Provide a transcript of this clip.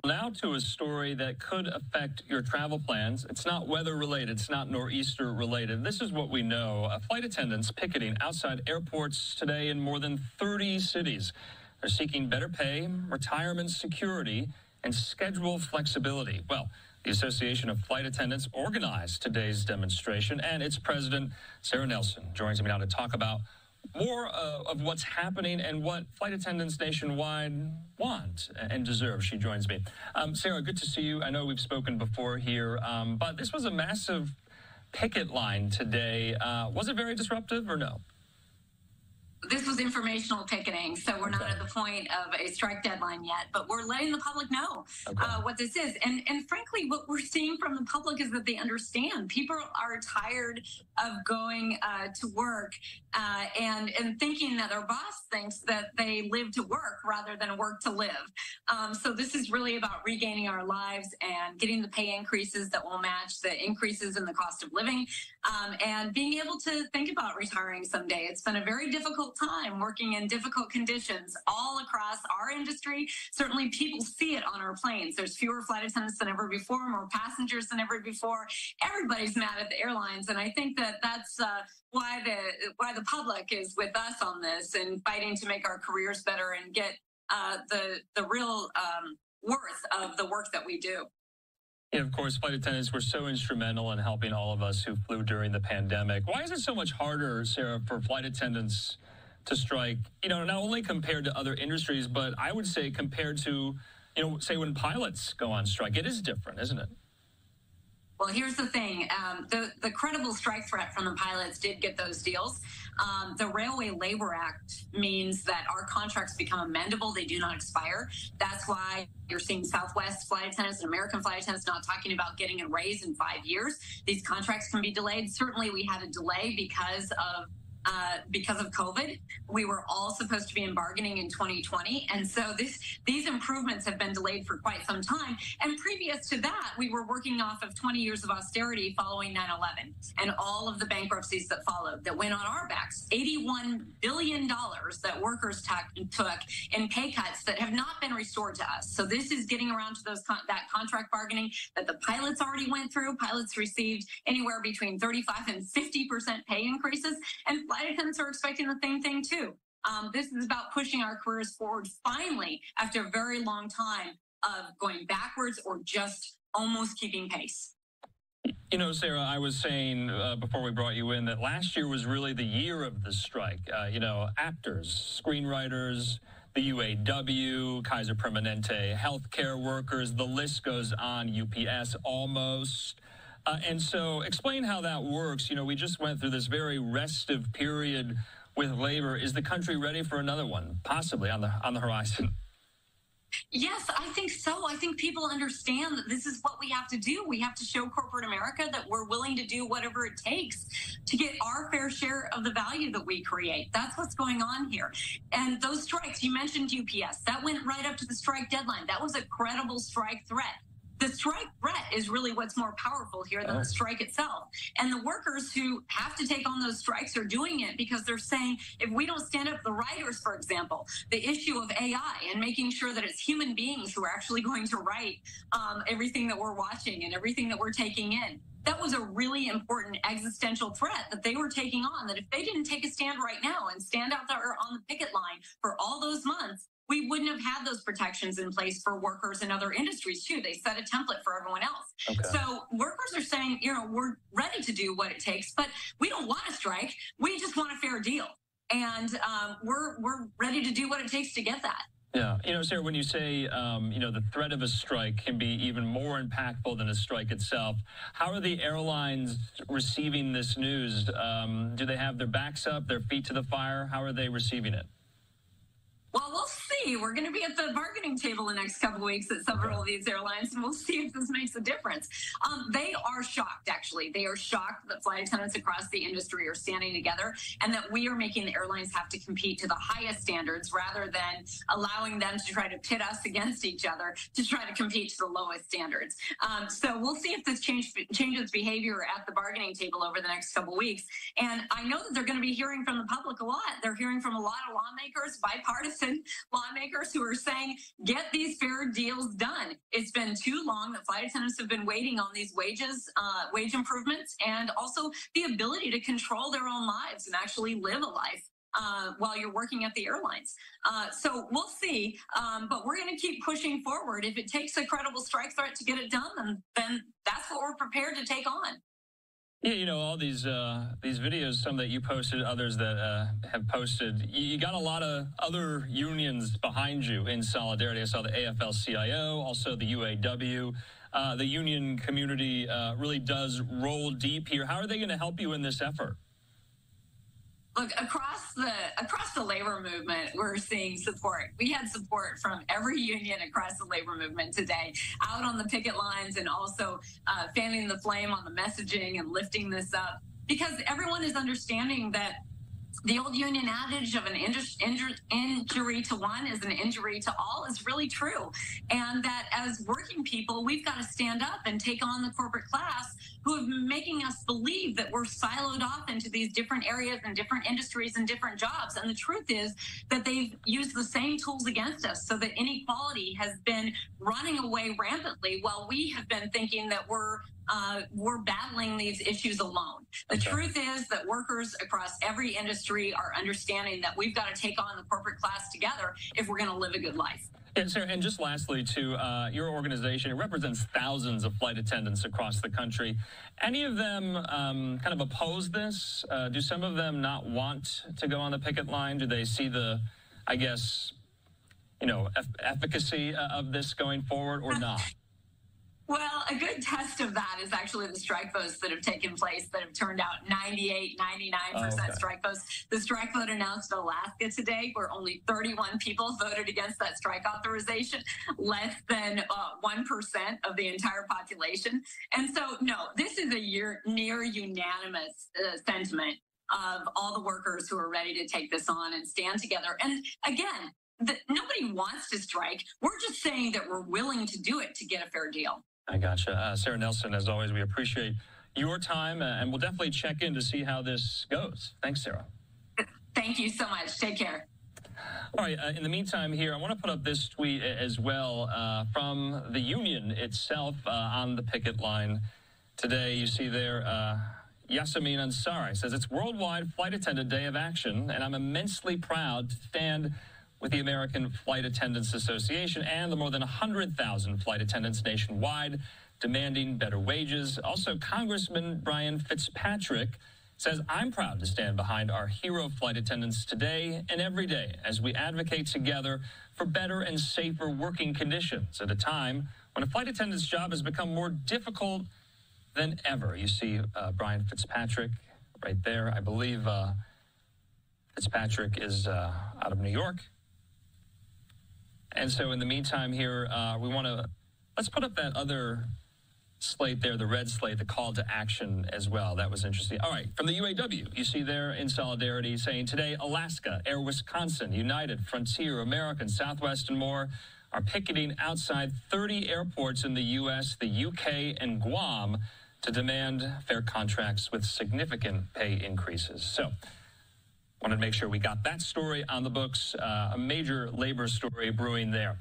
Now to a story that could affect your travel plans. It's not weather related. It's not nor'easter related. This is what we know. Flight attendants picketing outside airports today in more than 30 cities. They're seeking better pay, retirement security, and schedule flexibility. Well, the Association of Flight Attendants organized today's demonstration, and its president, Sarah Nelson, joins me now to talk about more of what's happening and what flight attendants nationwide want and deserve. She joins me. Sarah, good to see you. I know we've spoken before here, but this was a massive picket line today. Was it very disruptive or no? This was informational picketing, so we're not at the point of a strike deadline yet, but we're letting the public know what this is. And frankly, what we're seeing from the public is that they understand. People are tired of going to work and thinking that their boss thinks that they live to work rather than work to live. So this is really about regaining our lives and getting the pay increases that will match the increases in the cost of living, and being able to think about retiring someday. It's been a very difficult time working in difficult conditions all across our industry. Certainly people see it on our planes. There's fewer flight attendants than ever before, more passengers than ever before. Everybody's mad at the airlines, and I think that that's why the public is with us on this and fighting to make our careers better and get the real worth of the work that we do. Yeah, of course, flight attendants were so instrumental in helping all of us who flew during the pandemic. Why is it so much harder, Sarah, for flight attendants to strike, not only compared to other industries, but I would say compared to, say when pilots go on strike? It is different, isn't it? Well, here's the thing. The credible strike threat from the pilots did get those deals. The Railway Labor Act means that our contracts become amendable. They do not expire. That's why you're seeing Southwest flight attendants and American flight attendants not talking about getting a raise in 5 years. These contracts can be delayed. Certainly, we had a delay because of COVID. We were all supposed to be in bargaining in 2020. And so these improvements have been delayed for quite some time. And previous to that, we were working off of 20 years of austerity following 9/11 and all of the bankruptcies that followed that went on our backs. $81 billion that workers took in pay cuts that have not been restored to us. So this is getting around to that contract bargaining that the pilots already went through. Pilots received anywhere between 35 and 50% pay increases, and flight attendants are expecting the same thing too. This is about pushing our careers forward finally after a very long time of going backwards or just almost keeping pace. Sarah, I was saying before we brought you in that last year was really the year of the strike. Actors, screenwriters, the UAW, Kaiser Permanente, healthcare workers, the list goes on, UPS almost. And so explain how that works. We just went through this very restive period with labor. Is the country ready for another one, possibly on the horizon? Yes, I think so. I think people understand that this is what we have to do. We have to show corporate America that we're willing to do whatever it takes to get our fair share of the value that we create. That's what's going on here. And those strikes, you mentioned UPS, that went right up to the strike deadline. That was a credible strike threat. The strike threat is really what's more powerful here than the strike itself. And the workers who have to take on those strikes are doing it because they're saying, if we don't stand up, the writers, for example, the issue of AI and making sure that it's human beings who are actually going to write everything that we're watching and everything that we're taking in. That was a really important existential threat that they were taking on, that if they didn't take a stand right now and stand out there on the picket line for all those months, we wouldn't have had those protections in place for workers in other industries, too. They set a template for everyone else. Okay. So workers are saying, we're ready to do what it takes, but we don't want to strike. We just want a fair deal. And we're ready to do what it takes to get that. Yeah. Sarah, when you say, the threat of a strike can be even more impactful than a strike itself, how are the airlines receiving this news? Do they have their backs up, their feet to the fire? How are they receiving it? Well, we'll see. We're going to be at the bargaining table the next couple of weeks at several of these airlines, and we'll see if this makes a difference. They are shocked, actually. They are shocked that flight attendants across the industry are standing together and that we are making the airlines have to compete to the highest standards rather than allowing them to try to pit us against each other to try to compete to the lowest standards. So we'll see if this changes behavior at the bargaining table over the next couple of weeks. And I know that they're going to be hearing from the public a lot. They're hearing from a lot of lawmakers, bipartisan lawmakers who are saying, get these fair deals done. It's been too long that flight attendants have been waiting on these wage improvements, and also the ability to control their own lives and actually live a life while you're working at the airlines. So we'll see, but we're going to keep pushing forward. If it takes a credible strike threat to get it done, then that's what we're prepared to take on. Yeah, you know, all these videos, some that you posted, others that have posted, you got a lot of other unions behind you in solidarity. I saw the AFL-CIO, also the UAW. The union community really does roll deep here. How are they going to help you in this effort? Look, across the labor movement, we're seeing support. We had support from every union across the labor movement today, out on the picket lines, and also fanning the flame on the messaging and lifting this up, because everyone is understanding that the old union adage of an injury to one is an injury to all is really true. And that as working people, we've got to stand up and take on the corporate class who have been making us believe that we're siloed off into these different areas and different industries and different jobs. And the truth is that they've used the same tools against us, so that inequality has been running away rampantly while we have been thinking that we're battling these issues alone. The truth is that workers across every industry are understanding that we've got to take on the corporate class together if we're going to live a good life. And, Sarah, and just lastly, to your organization, it represents thousands of flight attendants across the country. Any of them kind of oppose this? Do some of them not want to go on the picket line? Do they see the, I guess, you know, efficacy of this going forward, or not? Well, a good test of that is actually the strike votes that have taken place that have turned out 98, 99% strike votes. The strike vote announced in Alaska today, where only 31 people voted against that strike authorization, less than 1% of the entire population. And so, no, this is a near unanimous sentiment of all the workers who are ready to take this on and stand together. And again, nobody wants to strike. We're just saying that we're willing to do it to get a fair deal. I gotcha. Sarah Nelson, as always, we appreciate your time, and we'll definitely check in to see how this goes. Thanks, Sarah. Thank you so much. Take care. All right. In the meantime here, I want to put up this tweet as well from the union itself on the picket line today. You see there, Yasemin Ansari says, "It's Worldwide Flight Attendant Day of Action, and I'm immensely proud to stand with the American Flight Attendants Association and the more than 100,000 flight attendants nationwide demanding better wages." Also, Congressman Brian Fitzpatrick says, "I'm proud to stand behind our hero flight attendants today and every day as we advocate together for better and safer working conditions at a time when a flight attendant's job has become more difficult than ever." You see Brian Fitzpatrick right there. I believe Fitzpatrick is out of New York. And so in the meantime here, let's put up that other slate there, the red slate, the call to action as well. That was interesting. All right, from the UAW, you see there in solidarity saying, "Today, Alaska, Air Wisconsin, United, Frontier, American, Southwest, and more are picketing outside 30 airports in the U.S., the U.K., and Guam to demand fair contracts with significant pay increases." So wanted to make sure we got that story on the books, a major labor story brewing there.